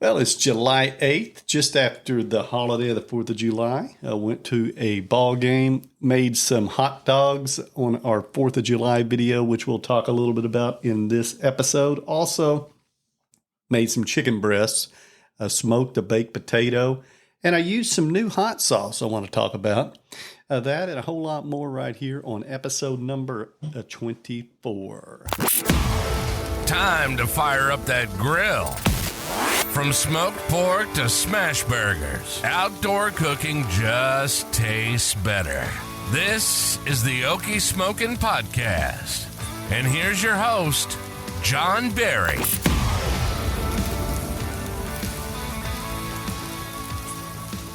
Well, it's July 8th, just after the holiday of the 4th of July. I went to a ball game, made some hot dogs on our 4th of July video, which we'll talk a little bit about in this episode. Also, made some chicken breasts, smoked a baked potato, and I used some new hot sauce I want to talk about. That and a whole lot more right here on episode number 24. Time to fire up that grill. From smoked pork to smash burgers, outdoor cooking just tastes better. This is the Okie Smokin podcast. And here's your host, John Berry.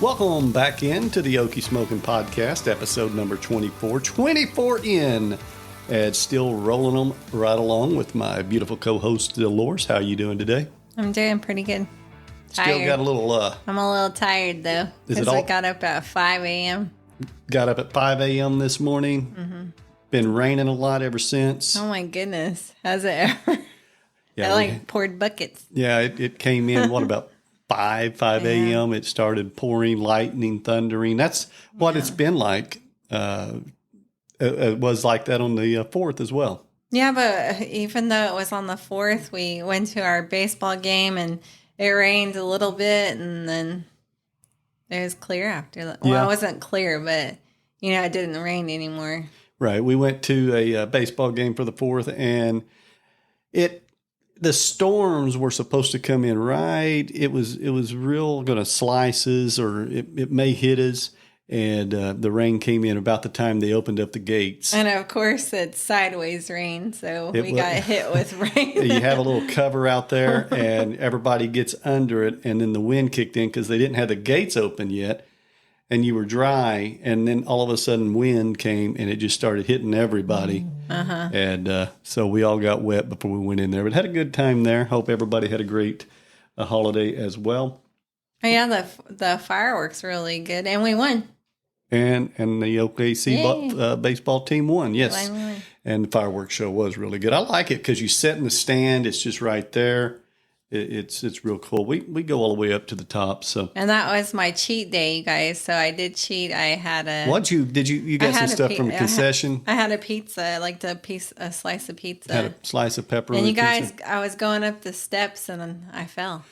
Welcome back into the Okie Smokin podcast, episode number 24. 24 in. And still rolling them right along with my beautiful co-host, Dolores. How are you doing today? I'm doing pretty good. Still got a little... I'm a little tired, though, because I got up at 5 a.m. Got up at 5 a.m. this morning. Mm-hmm. Been raining a lot ever since. Oh, my goodness. Has it ever? Yeah, I poured buckets. Yeah, it came in, about 5 a.m. It started pouring, lightning, thundering. That's what it's been like. It was like that on the 4th as well. Yeah, but even though it was on the 4th, we went to our baseball game and it rained a little bit and then it was clear after that. Well, it wasn't clear, but, it didn't rain anymore. Right. We went to a baseball game for the 4th and the storms were supposed to come in right. It was real going to slice us or it may hit us. And the rain came in about the time they opened up the gates. And, of course, it's sideways rain, so we got hit with rain. You have a little cover out there, and everybody gets under it, and then the wind kicked in because they didn't have the gates open yet, and you were dry, and then all of a sudden wind came, and it just started hitting everybody. Uh-huh. And so we all got wet before we went in there. But had a good time there. Hope everybody had a great holiday as well. Oh, yeah, the fireworks were really good, and we won. And the OKC baseball team won, yes. And the fireworks show was really good. I like it because you sit in the stand. It's just right there. It's real cool. We go all the way up to the top. So. And that was my cheat day, you guys. So I did cheat. I had a... You got some stuff from a concession? I had a pizza, like a slice of pizza. Had a slice of pepperoni And you guys, pizza. I was going up the steps and I fell.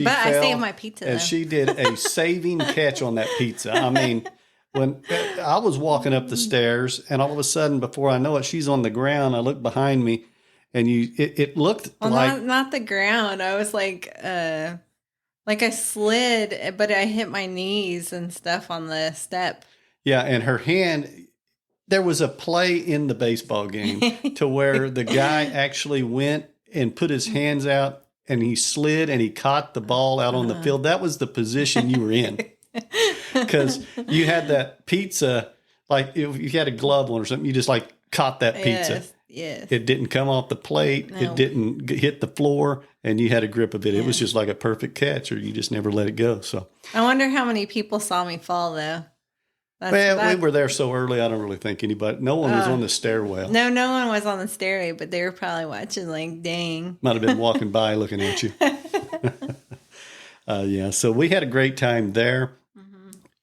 I saved my pizza, and though. She did a saving catch on that pizza. I mean... When I was walking up the stairs, and all of a sudden, before I know it, she's on the ground. I look behind me, and it looked like not the ground. I was like I slid, but I hit my knees and stuff on the step. Yeah, and her hand. There was a play in the baseball game to where the guy actually went and put his hands out, and he slid and he caught the ball out on the field. That was the position you were in. Because you had that pizza, like if you had a glove on or something, you just like caught that pizza. Yes. It didn't come off the plate. No. It didn't hit the floor, and you had a grip of it. Yeah. It was just like a perfect catch, or you just never let it go. So I wonder how many people saw me fall, though. We were there so early, I don't really think anybody. No one was on the stairwell. No one was on the stairway, but they were probably watching like, dang. Might have been walking by looking at you. So we had a great time there.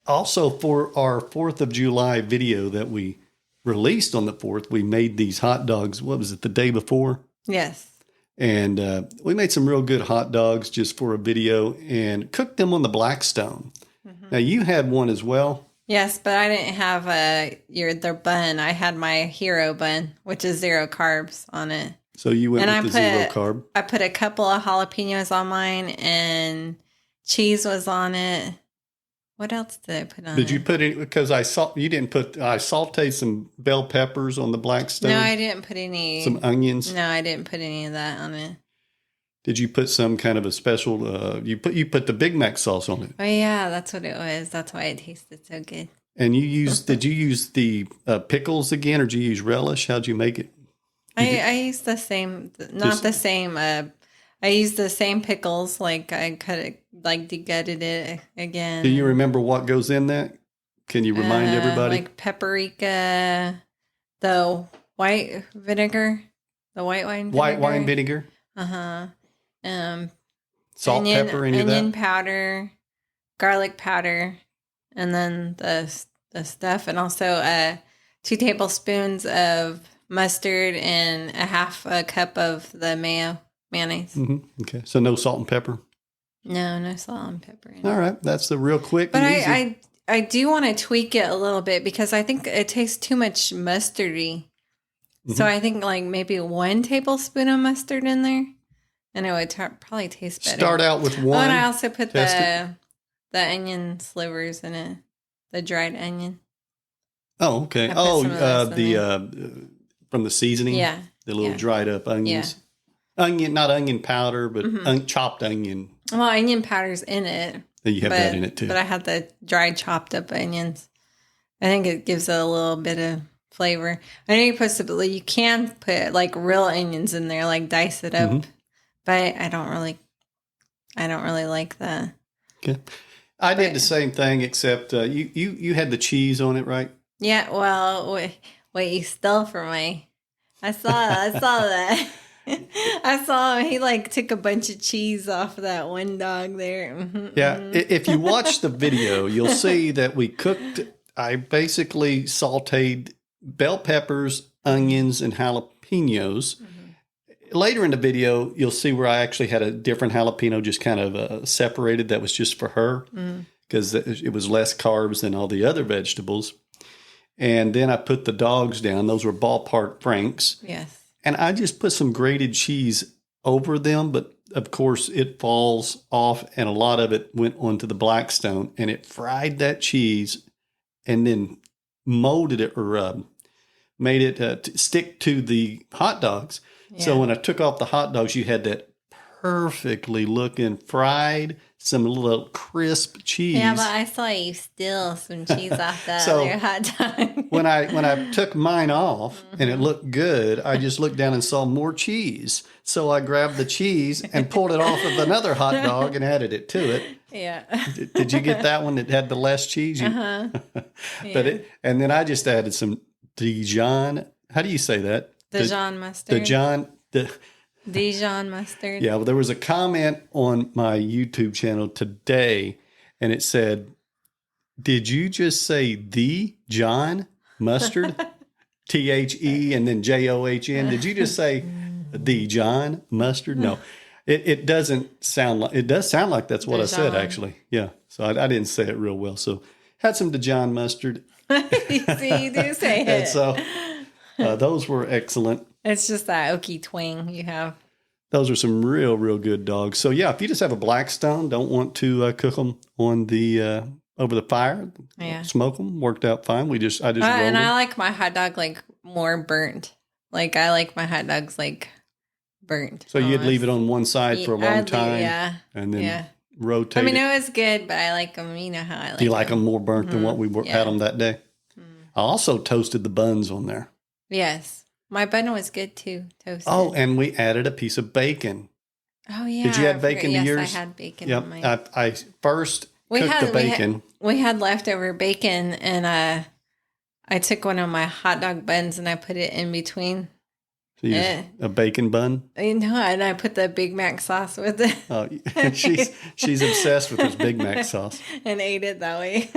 Also, for our 4th of July video that we released on the 4th, we made these hot dogs. What was it, the day before? Yes. And we made some real good hot dogs just for a video and cooked them on the Blackstone. Mm-hmm. Now, you had one as well. Yes, but I didn't have their bun. I had my hero bun, which is 0 carbs on it. So you went with the 0 carb. I put a couple of jalapenos on mine, and cheese was on it. What else did I put on? Did you put it? Because I sauteed some bell peppers on the Blackstone. No, I didn't put any. Some onions. No, I didn't put any of that on it. Did you put some kind of a special? You put the Big Mac sauce on it. Oh yeah, that's what it was. That's why it tasted so good. And did you use the pickles again, or did you use relish? How'd you make it? I used the same, the same. I used the same pickles, like I cut it, like degutted it again. Do you remember what goes in that? Can you remind everybody? Like paprika, the white vinegar, the white wine vinegar. White wine vinegar. Uh-huh. Salt, pepper, any of onion that? powder, garlic powder, and then the stuff, and also 2 tablespoons of mustard and a half a cup of the mayonnaise. Mm-hmm. Okay, so no salt and pepper. No salt and pepper. All right, that's the real quick But and easy. I do want to tweak it a little bit because I think it tastes too much mustardy. Mm-hmm. So I think like maybe 1 tablespoon of mustard in there, and it would probably taste better. Start out with Oh, one. and I also put the onion slivers in it, the dried onion. Oh, okay. I put some of those From the seasoning. Yeah, The little dried up onions. Yeah. Onion, not onion powder, but chopped onion. Well, onion powder's in it. You have that in it too. But I had the dried chopped up onions. I think it gives it a little bit of flavor. I know you can put like real onions in there, like dice it up, but I don't really like that. Okay, I did the same thing, except you had the cheese on it, right? Yeah. Well, wait, you stole from me. I saw that. I saw him. He like took a bunch of cheese off of that one dog there. Yeah. If you watch the video, you'll see that I basically sauteed bell peppers, onions, and jalapenos. Later in the video, you'll see where I actually had a different jalapeno just kind of separated that was just for her because it was less carbs than all the other vegetables. And then I put the dogs down. Those were ballpark franks. Yes. And I just put some grated cheese over them, but of course it falls off and a lot of it went onto the Blackstone, and it fried that cheese and then molded it or made it stick to the hot dogs. Yeah. So when I took off the hot dogs, you had that perfectly looking fried, some little crisp cheese. Yeah, but I saw you steal some cheese off that other hot dog. when I took mine off and it looked good, I just looked down and saw more cheese. So I grabbed the cheese and pulled it off of another hot dog and added it to it. Yeah. Did you get that one that had the less cheese? Yeah. And then I just added some Dijon. How do you say that? Dijon mustard. Dijon mustard. Yeah, well, there was a comment on my YouTube channel today, and it said, "Did you just say the John mustard? THE and then JOHN? Did you just say the John mustard?" No, it doesn't sound like it. Does sound like that's what I said actually. Yeah, so I didn't say it real well. So had some Dijon mustard. See, you do say it. And so those were excellent. It's just that Okie twang you have. Those are some real, real good dogs. So yeah, if you just have a Blackstone, don't want to cook them on the over the fire, smoke them, worked out fine. I just rolled and them. I like my hot dog like more burnt. Like I like my hot dogs like burnt. So you'd leave it on one side for a long time, and then rotate. I mean, it was good, but I like them. You know how I like them. Do you like them more burnt than what we had them that day? I also toasted the buns on there. Yes. My bun was good too, toasted. Oh, and we added a piece of bacon. Oh, yeah. Did you add bacon to yours? Yes, I had bacon on mine. I first cooked the bacon. We had leftover bacon, and I took one of my hot dog buns and I put it in between. So you used a bacon bun? No, and I put the Big Mac sauce with it. Oh, she's obsessed with this Big Mac sauce. And ate it that way.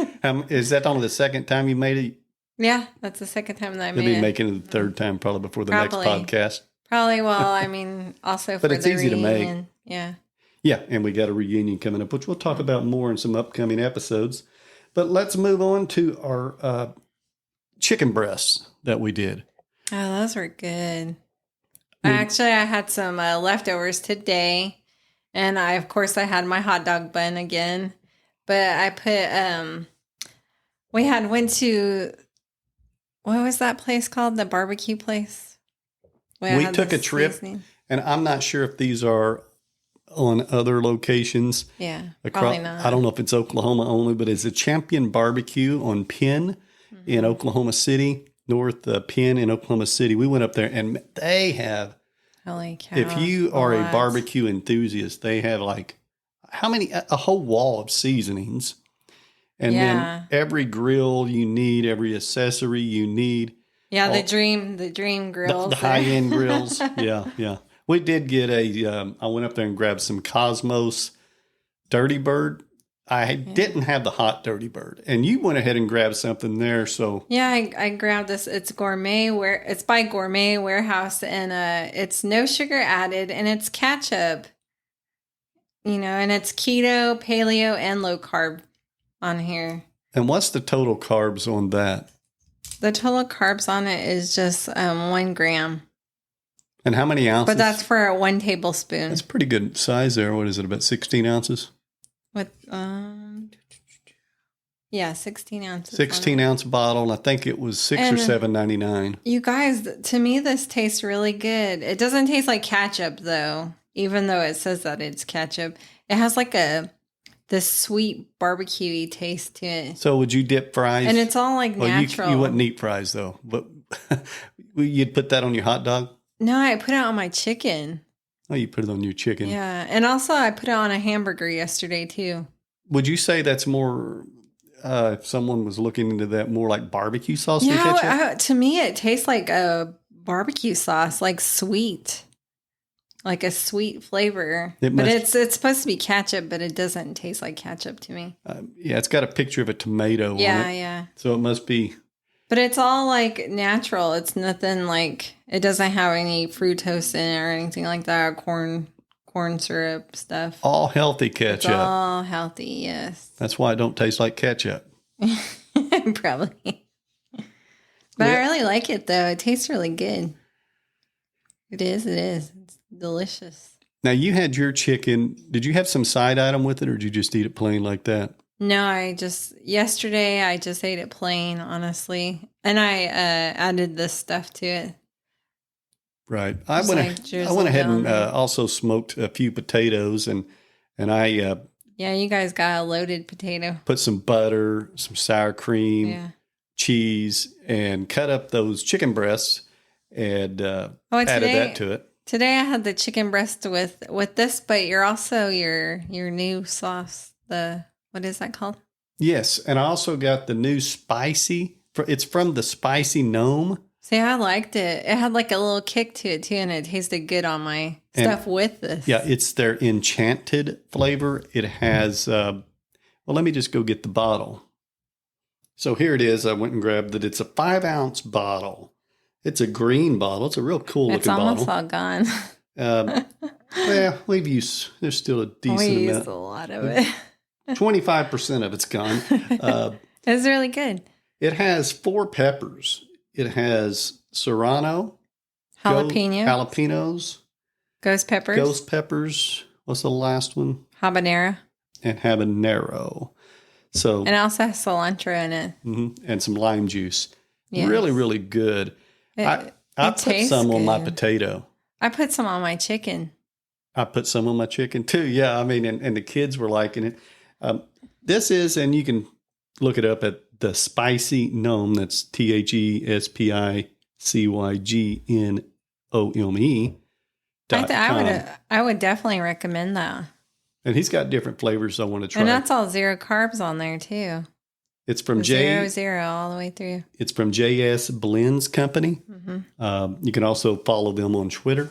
Is that only the second time you made it? Yeah, that's the second time that I made it. You'll be making it the third time probably before the next podcast. Probably. Well, I mean, also for but it's the easy reunion. to make. Yeah. Yeah, and we got a reunion coming up, which we'll talk about more in some upcoming episodes. But let's move on to our chicken breasts that we did. Oh, those were good. Actually, I had some leftovers today, and of course I had my hot dog bun again. But I put went to, what was that place called? The barbecue place. We took a trip, and I'm not sure if these are on other locations. Yeah, probably not. I don't know if it's Oklahoma only, but it's a Champion Barbecue on Penn in Oklahoma City, North Penn in Oklahoma City. We went up there, and they have, holy cow, if you are a barbecue enthusiast, they have like, a whole wall of seasonings. And then every grill you need, every accessory you need. Yeah, the dream grills. The high-end grills. Yeah. We did get I went up there and grabbed some Cosmos Dirty Bird. I didn't have the hot Dirty Bird, and you went ahead and grabbed something there. So yeah, I grabbed this. It's it's by Gourmet Warehouse, and it's no sugar added, and it's ketchup. And it's keto, paleo, and low carb on here. And what's the total carbs on that? The total carbs on it is just 1 gram. And how many ounces? But that's for 1 tablespoon. That's pretty good size there. What is it, about 16 ounces? With 16 ounces. 16-ounce bottle, and I think it was $6 or $7.99. You guys, to me, this tastes really good. It doesn't taste like ketchup, though, even though it says that it's ketchup. It has like this sweet barbecue-y taste to it. So would you dip fries? And it's all like natural. You wouldn't eat fries, though. But you'd put that on your hot dog? No, I put it on my chicken. Oh, you put it on your chicken. Yeah. And also I put it on a hamburger yesterday, too. Would you say that's more, if someone was looking into that, more like barbecue sauce than ketchup? To me, it tastes like a barbecue sauce, like sweet. Like a sweet flavor. But it's supposed to be ketchup, but it doesn't taste like ketchup to me. Yeah, it's got a picture of a tomato on it. Yeah. So it must be. But it's all like natural. It's nothing like, it doesn't have any fructose in it or anything like that, or corn syrup stuff. All healthy ketchup. It's all healthy, yes. That's why it don't taste like ketchup. Probably. But I really like it, though. It tastes really good. It is. It's delicious. Now, you had your chicken. Did you have some side item with it, or did you just eat it plain like that? No, yesterday I just ate it plain, honestly. And I added this stuff to it. Right. I went ahead and also smoked a few potatoes, and I yeah, you guys got a loaded potato. Put some butter, some sour cream, cheese, and cut up those chicken breasts and added that to it. Today I had the chicken breast with this, but you're also your new sauce. What is that called? Yes, and I also got the new spicy. It's from the Spicy Gnome. See, I liked it. It had like a little kick to it too, and it tasted good on my stuff with this. Yeah, it's their enchanted flavor. It has. Well, let me just go get the bottle. So here it is. I went and grabbed it. It's a 5-ounce bottle. It's a green bottle. It's a real cool looking bottle. It's almost all gone. Well, there's still a decent amount. We used a lot of it. 25% of it's gone. It's really good. It has 4 peppers. It has serrano, jalapenos, ghost peppers. What's the last one? Habanero. And habanero. So, and it also has cilantro in it. Mm-hmm, and some lime juice. Yes. Really, really good. I put some on my potato. I put some on my chicken. I put some on my chicken too. Yeah, I mean, and the kids were liking it. This is, and you can look it up at the Spicy Gnome. That's THESPICYGNOME. I would definitely recommend that. And he's got different flavors I want to try. And that's all 0 carbs on there too. It's from zero all the way through. It's from JS Blends Company. Mm-hmm. You can also follow them on Twitter.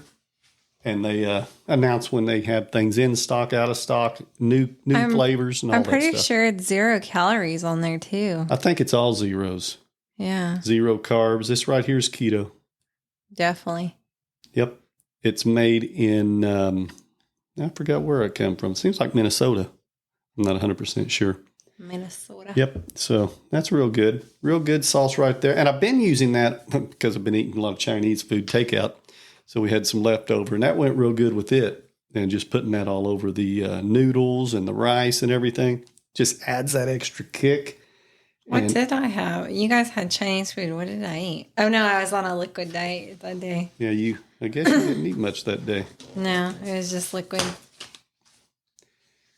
And they announce when they have things in stock, out of stock, new flavors, and all that stuff. I'm pretty sure it's 0 calories on there, too. I think it's all zeros. Yeah. 0 carbs. This right here is keto. Definitely. Yep. It's made in, I forgot where it came from. Seems like Minnesota. I'm not 100% sure. Minnesota. Yep. So that's real good. Real good sauce right there. And I've been using that because I've been eating a lot of Chinese food takeout. So we had some leftover, and that went real good with it. And just putting that all over the noodles and the rice and everything just adds that extra kick. What did I have? You guys had Chinese food. What did I eat? Oh, no, I was on a liquid diet that day. Yeah, I guess you didn't eat much that day. No, it was just liquid.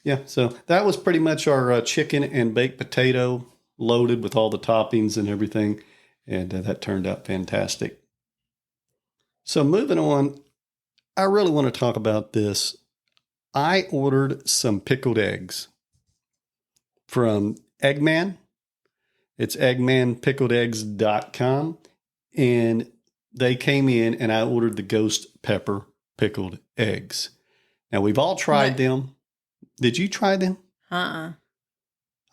Yeah, so that was pretty much our chicken and baked potato loaded with all the toppings and everything. And that turned out fantastic. So moving on, I really want to talk about this. I ordered some pickled eggs from Eggman. It's eggmanpickledeggs.com. And they came in, and I ordered the ghost pepper Pickled Eggs. Now, we've all tried them. Did you try them? I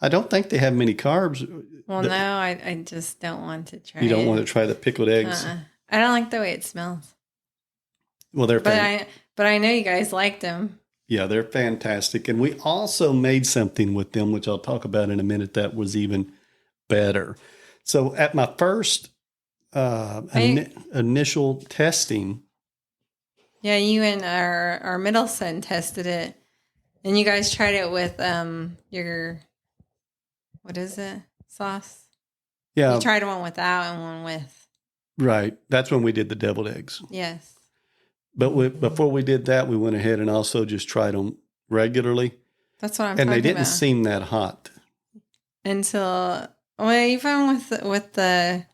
don't think they have many carbs. Well, no, I just don't want to try it. You don't want to try the pickled eggs? I don't like the way it smells. Well, but I know you guys liked them. Yeah, they're fantastic. And we also made something with them, which I'll talk about in a minute, that was even better. So at my first initial testing. Yeah, you and our middle son tested it. And you guys tried it with your, what is it, sauce? Yeah. You tried one without and one with. Right. That's when we did the deviled eggs. Yes. But before we did that, we went ahead and also just tried them regularly. That's what I'm talking about. And they didn't seem that hot. Until, well, even with the,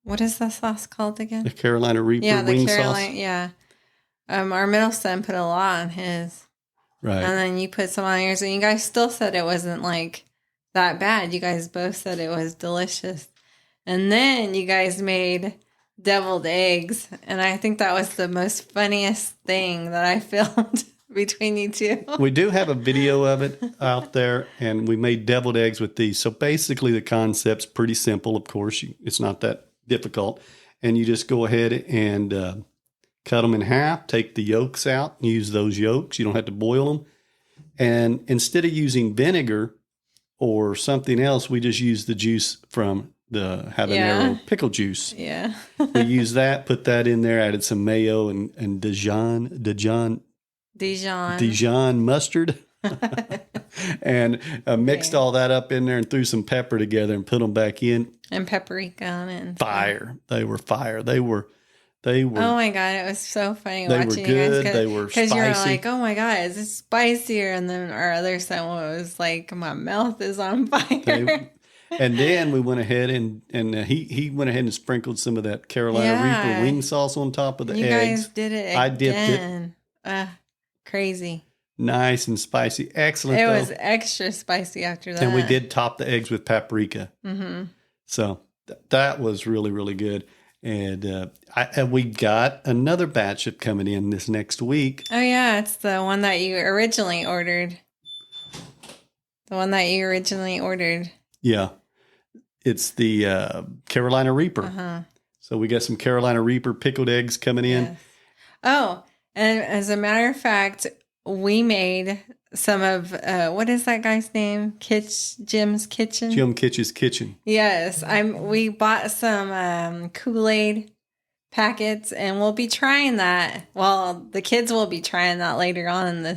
what is the sauce called again? The Carolina Reaper wing sauce. Yeah. Our middle son put a lot on his. Right. And then you put some on yours, and you guys still said it wasn't like that bad. You guys both said it was delicious. And then you guys made deviled eggs, and I think that was the most funniest thing that I filmed between you two. We do have a video of it out there, and we made deviled eggs with these. So basically the concept's pretty simple. Of course, it's not that difficult. And you just go ahead and cut them in half, take the yolks out, use those yolks. You don't have to boil them. And instead of using vinegar or something else, we just use the juice from the habanero pickle juice. Yeah. We used that, put that in there, added some mayo and Dijon mustard. And mixed all that up in there and threw some pepper together and put them back in. And paprika on it. And fire. They were fire. They were. Oh my God. It was so funny they watching were good, you guys. They were spicy. Because you were like, oh my God, is this spicier? And then our other son was like, my mouth is on fire. And then we went ahead and he went ahead and sprinkled some of that Carolina Reaper wing sauce on top of the eggs. You guys did it again. I dipped it. Crazy. Nice and spicy. Excellent. It was extra spicy after that. And we did top the eggs with paprika. Mm-hmm. So that was really, really good. And we got another batch coming in this next week. Oh, yeah. It's the one that you originally ordered. Yeah. It's the Carolina Reaper. Uh-huh. So we got some Carolina Reaper pickled eggs coming in. Yes. Oh, and as a matter of fact, we made some of, what is that guy's name? Jim's Kitchen? Jim Kitch's Kitchen. Yes. We bought some Kool-Aid packets, and we'll be trying that. Well, the kids will be trying that later on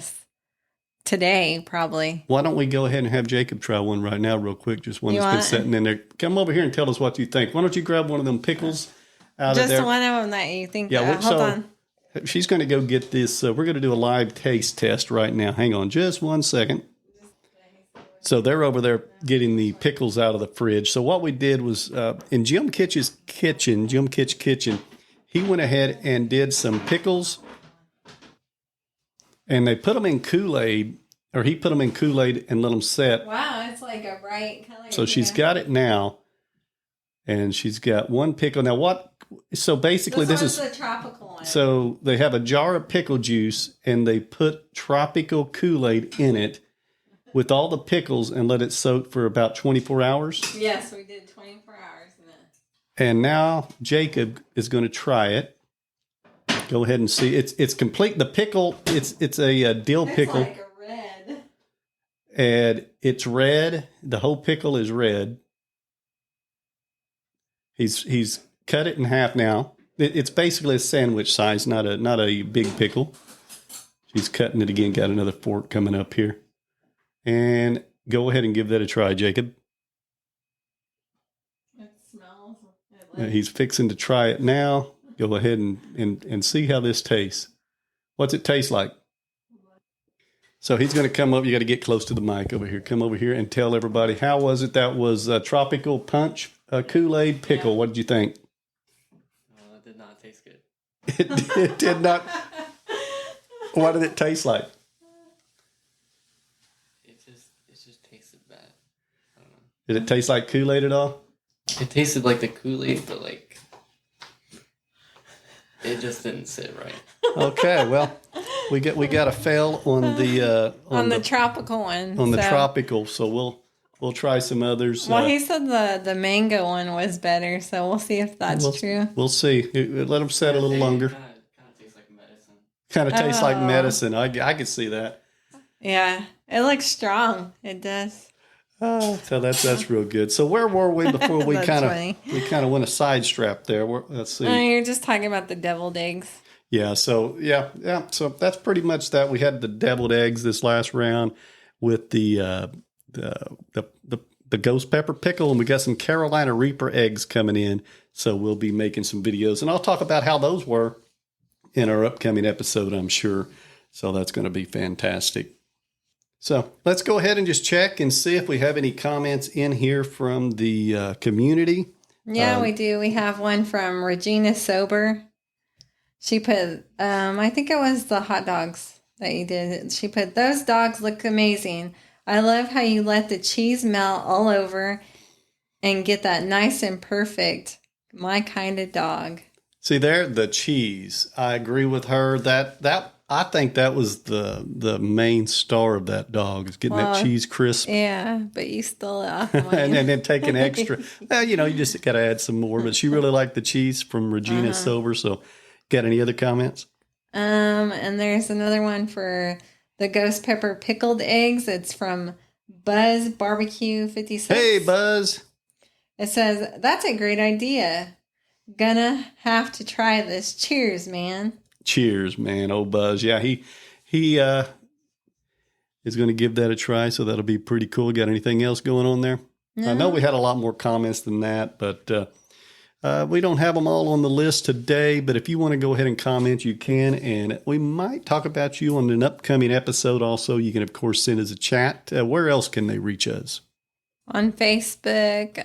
today, probably. Why don't we go ahead and have Jacob try one right now real quick? Just one that's been sitting in there. Come over here and tell us what you think. Why don't you grab one of them pickles out of there? Just one of them that you think. Yeah, hold on. She's going to go get this. We're going to do a live taste test right now. Hang on just 1 second. So they're over there getting the pickles out of the fridge. So what we did was in Jim Kitch's kitchen, he went ahead and did some pickles. And they put them in Kool-Aid, or he put them in Kool-Aid and let them set. Wow, it's like a bright color. So she's got it now. And she's got one pickle. Now what? So basically this is the tropical one. So they have a jar of pickle juice and they put tropical Kool-Aid in it with all the pickles and let it soak for about 24 hours. Yes, we did 24 hours in it. And now Jacob is going to try it. Go ahead and see. It's complete. The pickle, it's a dill pickle. It's like a red. And it's red. The whole pickle is red. He's cut it in half now. It's basically a sandwich size, not a big pickle. She's cutting it again. Got another fork coming up here. And go ahead and give that a try, Jacob. It smells. He's fixing to try it now. Go ahead and see how this tastes. What's it taste like? So he's going to come up. You got to get close to the mic over here. Come over here and tell everybody, how was it? That was a tropical punch, a Kool-Aid pickle. Yeah. What did you think? It did not taste good. It did not. What did it taste like? It just tasted bad. I don't know. Did it taste like Kool-Aid at all? It tasted like the Kool-Aid, but like It just didn't sit right. Okay, well, we got a fail on the on the tropical one. on the tropical, so we'll try some others. Well, he said the mango one was better, so we'll see if that's true. We'll see. Let them set a little longer. Kind of tastes like medicine. Kind of tastes like medicine. I could see that. Yeah, it looks strong. It does. So that's real good. So where were we before we That's kind funny. of went a side strap there? Let's see. You're just talking about the deviled eggs. Yeah. So yeah. So that's pretty much that. We had the deviled eggs this last round with the ghost pepper pickle, and we got some Carolina Reaper eggs coming in. So we'll be making some videos, and I'll talk about how those were in our upcoming episode, I'm sure. So that's going to be fantastic. So let's go ahead and just check and see if we have any comments in here from the community. Yeah, we do. We have one from Regina Sober. She put, I think it was the hot dogs that you did. She put, those dogs look amazing. I love how you let the cheese melt all over and get that nice and perfect, my kind of dog. See there, the cheese. I agree with her. That I think that was the main star of that dog, is getting that cheese crisp. Yeah, but you stole it off mine. and then taking extra. Well, you just got to add some more. But she really liked the cheese from Regina Silver. So, got any other comments? And there's another one for the ghost pepper pickled eggs. It's from Buzz Barbecue 56. Hey, Buzz. It says, that's a great idea. Gonna have to try this. Cheers, man. Cheers, man. Oh, Buzz. Yeah, he is going to give that a try, so that'll be pretty cool. Got anything else going on there? No. I know we had a lot more comments than that, but we don't have them all on the list today. But if you want to go ahead and comment, you can, and we might talk about you on an upcoming episode also. You can, of course, send us a chat. Where else can they reach us? On Facebook,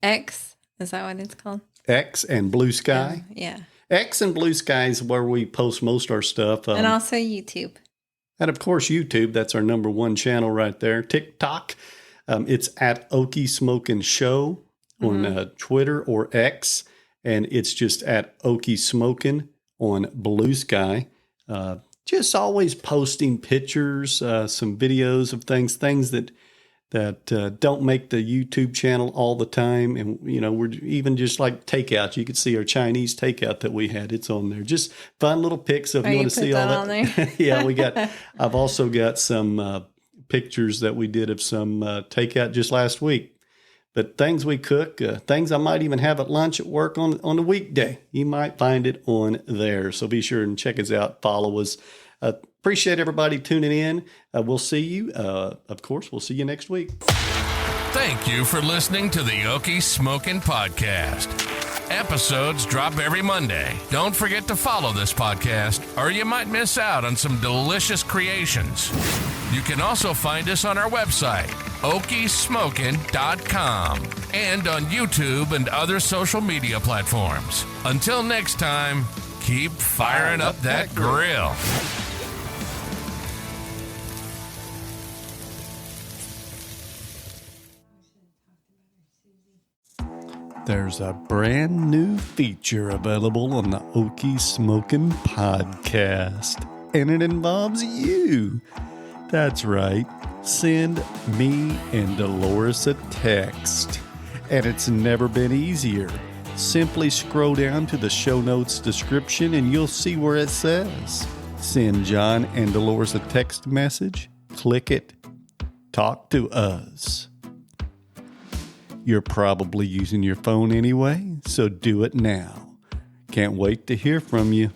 X. Is that what it's called? X and Blue Sky. Yeah. X and Blue Sky is where we post most of our stuff. And also YouTube. And of course, YouTube. That's our number one channel right there. TikTok. It's at Okie Smokin Show on Twitter or X. And it's just at Okie Smokin on Blue Sky. Just always posting pictures, some videos of things that don't make the YouTube channel all the time. And, we're even just like takeout. You could see our Chinese takeout that we had. It's on there. Just fun little pics. So if you want to see all that. On there? Yeah, I've also got some pictures that we did of some takeout just last week. But things we cook, things I might even have at lunch at work on the weekday. You might find it on there. So be sure and check us out. Follow us. Appreciate everybody tuning in. We'll see you. Of course, we'll see you next week. Thank you for listening to the Okie Smokin Podcast. Episodes drop every Monday. Don't forget to follow this podcast, or you might miss out on some delicious creations. You can also find us on our website, okiesmokin.com, and on YouTube and other social media platforms. Until next time, keep firing up that grill. There's a brand new feature available on the Okie Smokin Podcast, and it involves you. That's right. Send me and Dolores a text, and it's never been easier. Simply scroll down to the show notes description, and you'll see where it says, send John and Dolores a text message. Click it. Talk to us. You're probably using your phone anyway, so do it now. Can't wait to hear from you.